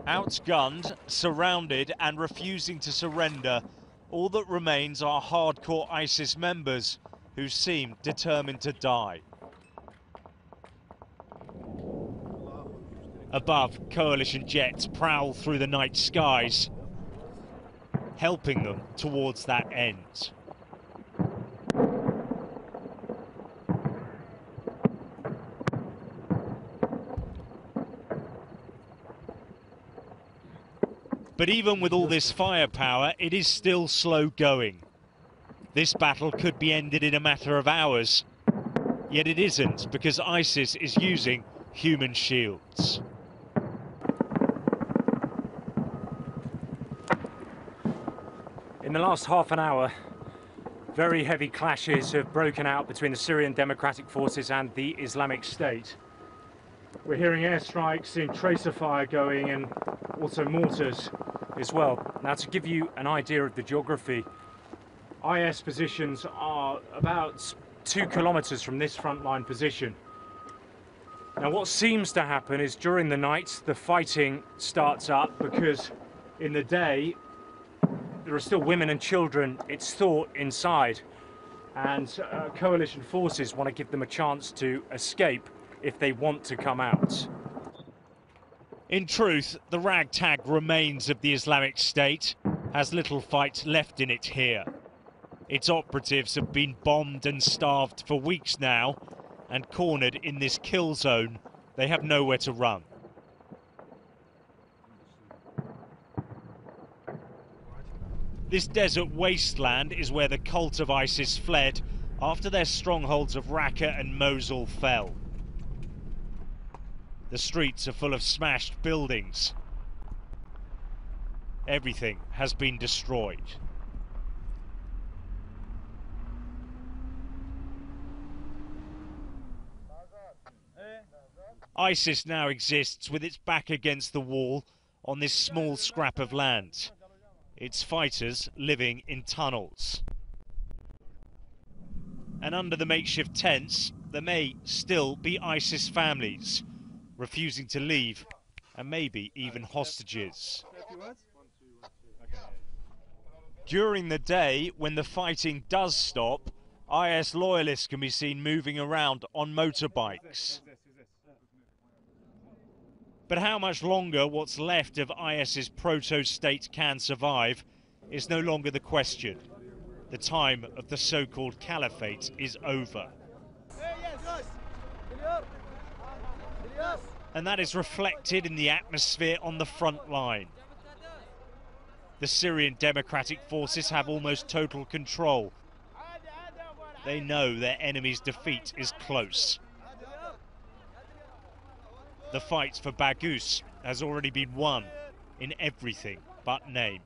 Outgunned, surrounded and refusing to surrender, all that remains are hardcore ISIS members who seem determined to die. Above, coalition jets prowl through the night skies, helping them towards that end. But even with all this firepower, it is still slow going. This battle could be ended in a matter of hours, yet it isn't, because ISIS is using human shields. In the last half an hour, very heavy clashes have broken out between the Syrian Democratic Forces and the Islamic State. We're hearing airstrikes in tracer fire going and also mortars as well. Now, to give you an idea of the geography, IS positions are about 2 kilometers from this frontline position. Now, what seems to happen is during the night the fighting starts up because in the day there are still women and children, it's thought, inside, and coalition forces want to give them a chance to escape if they want to come out. In truth, the ragtag remains of the Islamic State has little fight left in it here. Its operatives have been bombed and starved for weeks now, and cornered in this kill zone, they have nowhere to run. This desert wasteland is where the cult of ISIS fled after their strongholds of Raqqa and Mosul fell. The streets are full of smashed buildings. Everything has been destroyed. ISIS now exists with its back against the wall on this small scrap of land. Its fighters living in tunnels. And under the makeshift tents, there may still be ISIS families refusing to leave, and maybe even hostages. During the day, when the fighting does stop, IS loyalists can be seen moving around on motorbikes. But how much longer what's left of IS's proto-state can survive is no longer the question. The time of the so-called Caliphate is over. And that is reflected in the atmosphere on the front line. The Syrian Democratic Forces have almost total control. They know their enemy's defeat is close. The fight for Baghouz has already been won in everything but name.